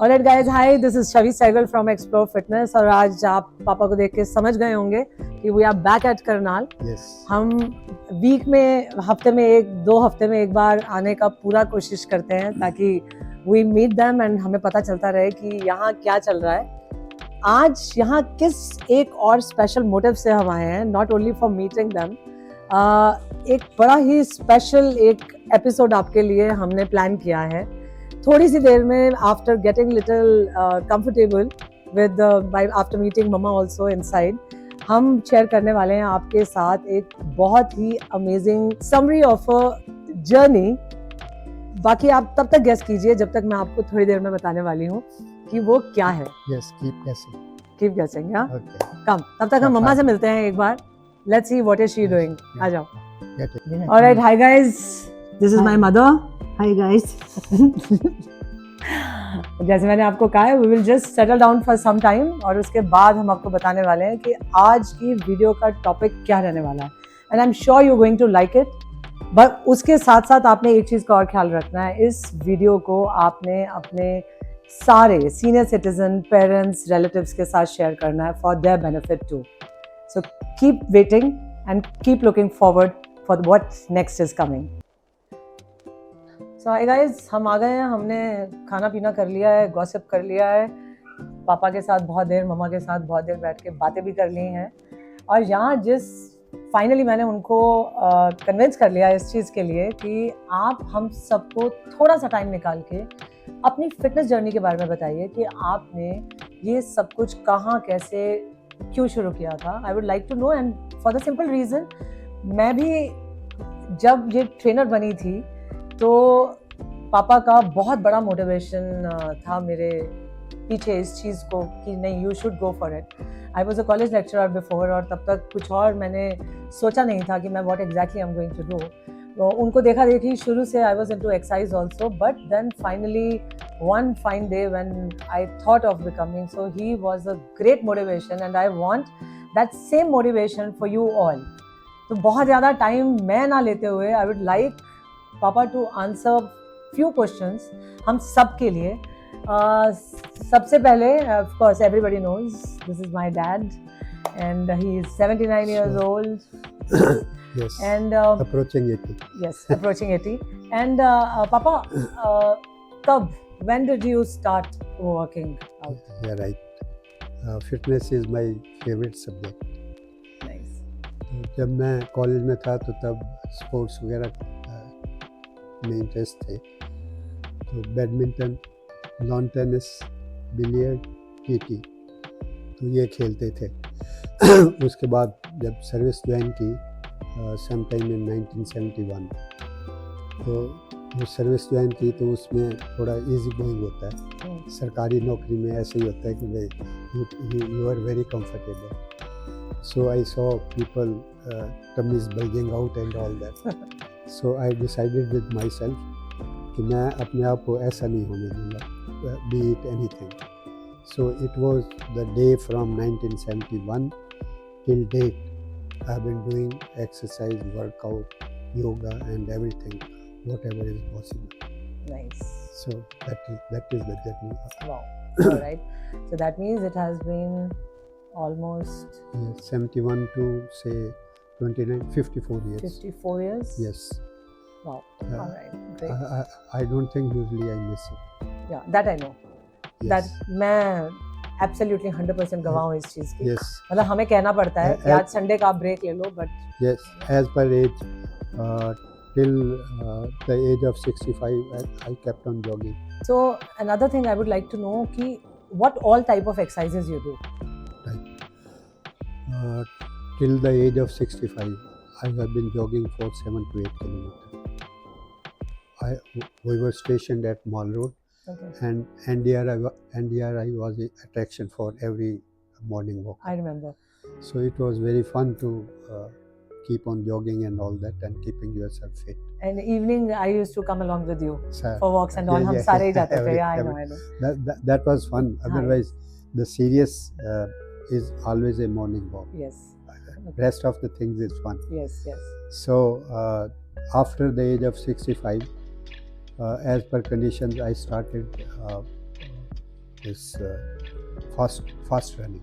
Alright guys, hi, this is Shavi Sehgal from Explore Fitness. और आज आप पापा को देख के समझ गए होंगे कि we are back at Karnal. हम वीक में, हफ्ते में दो हफ्ते में एक बार आने का पूरा कोशिश करते हैं ताकि वी मीट देम एंड हमें पता चलता रहे कि यहाँ क्या चल रहा है। आज यहाँ किस एक और स्पेशल मोटिव से हम आए हैं, not only for meeting them. एक बड़ा ही स्पेशल एक एपिसोड आपके लिए हमने प्लान किया है। थोड़ी सी देर में, after getting little comfortable with after meeting mama also inside, हम शेयर करने वाले हैं आपके साथ एक बहुत ही amazing summary of a journey. बाकी आप तब तक गेस कीजिए जब तक मैं आपको थोड़ी देर में बताने वाली हूँ कि वो क्या है। कीप गेसिंग। हाँ, कम तब तक हम मम्मा से मिलते हैं एक बार। Let's see what is she doing. आ जाओ। Alright, hi guys, this is my mother. Hi guys. जैसे मैंने आपको कहा है, we will just settle down for some time और उसके बाद हम आपको बताने वाले हैं कि आज की वीडियो का टॉपिक क्या रहने वाला है। And I am sure you going to like it. But उसके साथ साथ आपने एक चीज़ का और ख्याल रखना है, इस वीडियो को आपने अपने सारे सीनियर सिटीजन, पेरेंट्स, रिलेटिव्स के साथ शेयर करना है for their benefit too. So keep waiting and keep looking forward for what next is coming. So hi guys, हम आ गए हैं। हमने खाना पीना कर लिया है, गॉसिप कर लिया है, पापा के साथ बहुत देर, मम्मा के साथ बहुत देर बैठ के बातें भी कर ली हैं। और यहाँ फाइनली मैंने उनको कन्विंस कर लिया इस चीज़ के लिए कि आप हम सबको थोड़ा सा टाइम निकाल के अपनी फिटनेस जर्नी के बारे में बताइए कि आपने ये सब कुछ कहाँ, कैसे, क्यों शुरू किया था। I would like to know. And for the simple reason, मैं भी जब ये ट्रेनर बनी थी तो पापा का बहुत बड़ा मोटिवेशन था मेरे पीछे इस चीज़ को कि नहीं, you should go for it. I was a college lecturer before और तब तक कुछ और मैंने सोचा नहीं था कि मैं what exactly I am going to do. तो उनको देखा देखी शुरू से I was into exercise also, but then finally one fine day when I thought of becoming, so he was a great motivation and I want that same motivation for you all. तो बहुत ज़्यादा time मैं ना लेते हुए I would like पापा to answer few questions हम सब के लिए। सबसे पहले, of course everybody knows this is my dad and he is 79 years old. Yes. And approaching 80. Yes, approaching 80. And पापा, कब, when did you start working out? Yeah, right. Fitness is my favorite subject. Nice. तो जब मैं college में था तो तब sports वगैरह में इंटरेस्ट थे। तो badminton, lawn tennis, billiard, TT, तो ये खेलते थे। उसके बाद जब सर्विस ज्वाइन की सम टाइम इन 1971, तो जो सर्विस ज्वाइन की तो उसमें थोड़ा इजी गोइंग होता है। सरकारी नौकरी में ऐसे ही होता है कि भाई you are very comfortable. So I saw people tummies bulging out and all that. So I decided with myself कि मैं अपने आप को ऐसा नहीं होने दूँगा, be it anything. So it was the day from 1971 till date I have been doing exercise, workout, yoga and everything, whatever is possible. Nice. So that is the journey. Wow. All right. So that means it has been almost 71 to say 29, 54 years. 54 years? Yes. Wow. All right. Great. I don't think usually I miss it. Yeah, that I know. Yes. That मैं absolutely 100% गवाह हूँ इस चीज़ की। Yes. मतलब हमें कहना पड़ता है कि आज संडे का आप ब्रेक ले लो, but yes, as per age, till the age of 65 I kept on jogging. So another thing I would like to know कि what all type of exercises you do? Right. Till the age of 65 I have been jogging for 7 to 8 kilometers. We were stationed at Mall Road. Okay. And NDRI was an attraction for every morning walk. I remember. So it was very fun to keep on jogging and all that and keeping yourself fit. And evening I used to come along with you Sir, for walks and all. हम सारे ही जाते थे. I know. That was fun. Otherwise, the serious is always a morning walk. Yes. Rest of the things is fun. Yes. So after the age of 65, as per conditions, I started this fast running,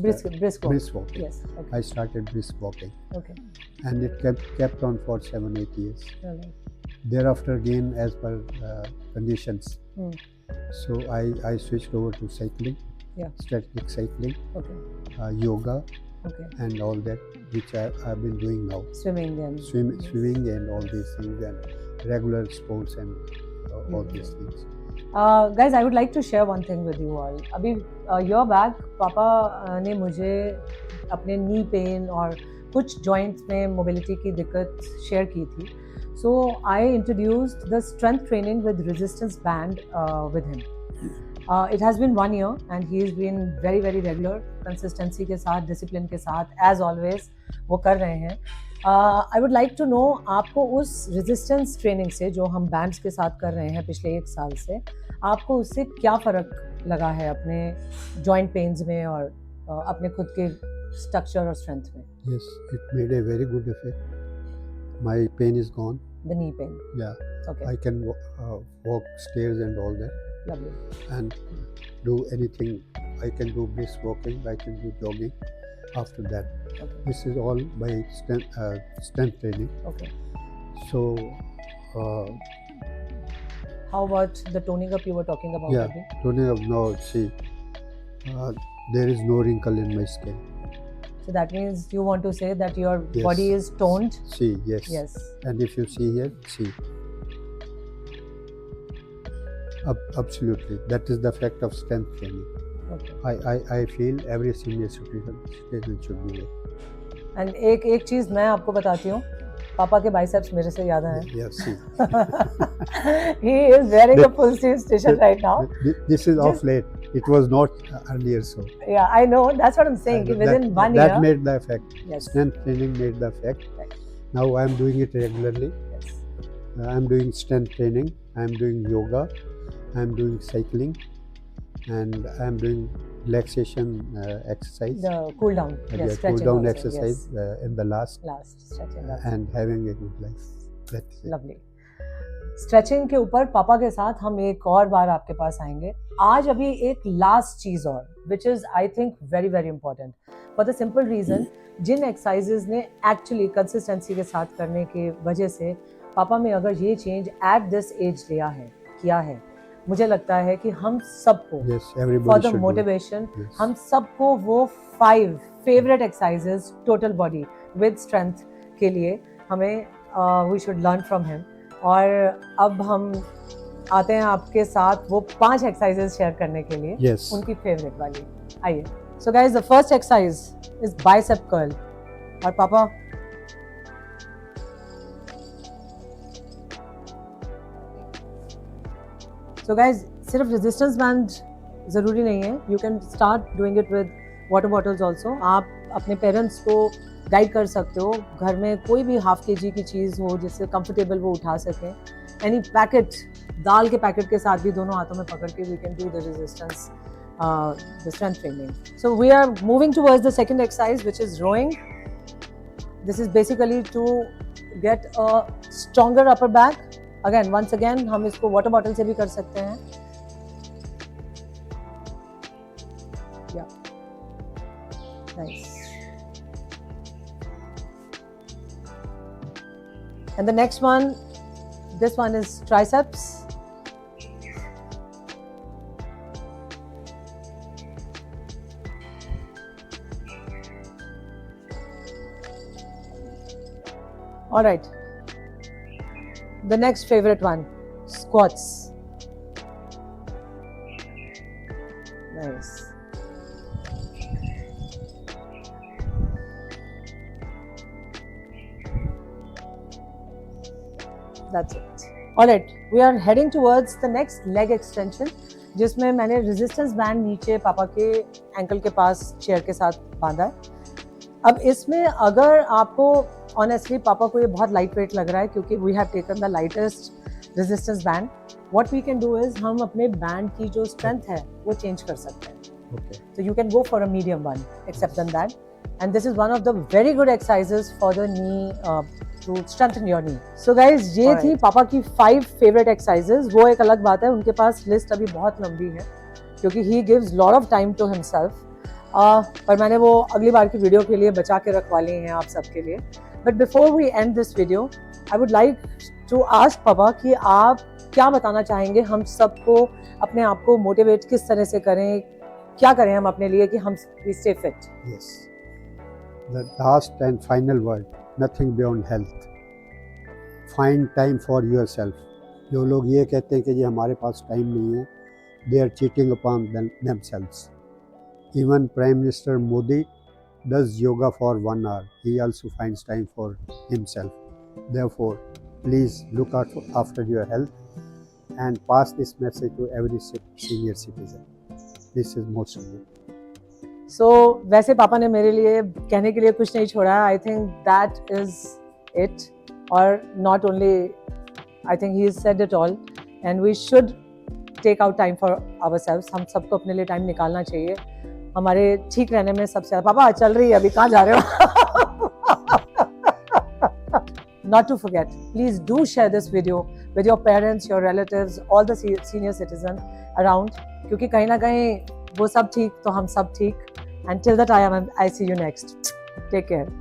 brisk walk. brisk walking. Yes. Okay. I started brisk walking, Okay. and it kept on for 7-8 years. Alright. Thereafter, again, as per conditions, Hmm. so I switched over to cycling, Yeah. static cycling, Okay. yoga, Okay. and all that, which I've been doing now. Swimming then. Swimming and all these things, and regular sports and all these things. Guys, I would like to share one thing with you all. अभी year back पापा ने मुझे अपने knee pain और कुछ joints में mobility की दिक्कत शेयर की थी. So I introduced the strength training with resistance band with him. It has been 1 year and he has been very very regular, consistency के साथ, discipline के साथ, as always वो कर रहे हैं. I would like to know आपको उस resistance training से जो हम bands के साथ कर रहे हैं पिछले 1 साल से, आपको उससे क्या फ़र्क लगा है अपने joint pains में और अपने खुद के structure और strength में? Yes, it made a very good effect. My pain is gone. The knee pain. Yeah, Okay. I can walk stairs and all that, Lovely. and do anything. I can do brisk walking. I can do jogging. After that, Okay. this is all by strength training. Okay. So, How about the toning up you were talking about? yeah, Abhi? toning up now. See, there is no wrinkle in my skin. So that means you want to say that your Yes. body is toned. See, yes. Yes. And if you see here, see. Absolutely, that is the effect of strength training. Okay. I feel every senior citizen should do it. And एक चीज मैं आपको बताती हूँ, पापा के biceps मेरे से ज़्यादा हैं. Yeah, see. He is wearing a full sleeve t-shirt right now. This is off late. It was not earlier so. Yeah, I know. That's what I'm saying. कि within 1 year. That made the effect. Yes. Strength training made the effect. Right. Now I am doing it regularly. Yes. I am doing strength training. I am doing yoga. I am doing cycling, and I am doing relaxation exercise. The cool down. Yeah, Yes, cool stretching down also, exercise yes. in the last, Stretching. That's and having a good life. That's it. lovely. Stretching के ऊपर पापा के साथ हम एक और बार आपके पास आएंगे. आज अभी एक लास्ट चीज और, which is I think very very important, for the simple reason, जिन एक्सरसाइजेज ने एक्चुअली कंसिस्टेंसी के साथ करने की वजह से पापा में अगर ये चेंज एट दिस एज किया है, मुझे लगता है कि हम सबको Yes, everybody for the should do it. Motivation, Yes. हम सबको वो 5 favourite exercises total body with strength के लिए हमें we should learn from him. और अब हम आते हैं आपके साथ वो 5 एक्सरसाइजेज शेयर करने के लिए, Yes. उनकी फेवरेट वाली. आइए. So guys, the first exercise is bicep curl. और पापा सो गाइस, सिर्फ रेजिस्टेंस बैंड ज़रूरी नहीं है. You can start doing it with water bottles also. आप अपने पेरेंट्स को गाइड कर सकते हो. घर में कोई भी ½ kg की चीज़ हो जिससे कंफर्टेबल वो उठा सकें. एनी पैकेट, दाल के पैकेट के साथ भी दोनों हाथों में पकड़ के we can do the resistance, the strength training. So we are moving towards the second exercise which is rowing. This is basically to get a stronger upper back. Again, once again हम इसको water bottle से भी कर सकते हैं. या nice. And the next one, this one is triceps. All right. The next favorite one, squats. Nice. That's it. All right, we are heading towards the next leg extension, जिसमें मैंने resistance band नीचे पापा के ankle के पास chair के साथ बांधा है. अब इसमें अगर आपको honestly पापा को ये बहुत light weight लग रहा है क्योंकि we have taken the lightest resistance band. What we can do is हम अपने band की जो strength है वो change कर सकते हैं. Okay. So you can go for a medium one, except than that. And this is one of the very good exercises for the knee, to strengthen your knee. So guys, ये थी पापा की 5 favorite exercises. वो एक अलग बात है, उनके पास list अभी बहुत लंबी है. क्योंकि he gives lot of time to himself. पर मैंने वो अगली बार की वीडियो के लिए बचा के रखवा ली हैं आप सबके लिए। But before we end this video I would like to ask पापा कि आप क्या बताना चाहेंगे हम सबको, अपने आप को मोटिवेट किस तरह से करें, क्या करें हम अपने लिए कि हम we stay fit. Yes. The last and final word, nothing beyond health. Find time for yourself. जो लोग ये कहते हैं कि जी हमारे पास टाइम नहीं है, they are cheating upon themselves. Even Prime Minister Modi does yoga for 1 hour. He also finds time for himself. Therefore, please look out after your health and pass this message to every senior citizen. This is most of it. सो वैसे पापा ने मेरे लिए कहने के लिए कुछ नहीं छोड़ा है। I think that is it, और not only I think he said it all, and we should take out time for ourselves. हम सबको अपने लिए टाइम निकालना चाहिए हमारे ठीक रहने में सबसे ज़्यादा। पापा चल रही है अभी, कहाँ जा रहे हो? Not to forget, please do share this video with your parents, your relatives, all the senior citizens around, क्योंकि कहीं ना कहीं वो सब ठीक तो हम सब ठीक। And till that time, I see you next. Take care.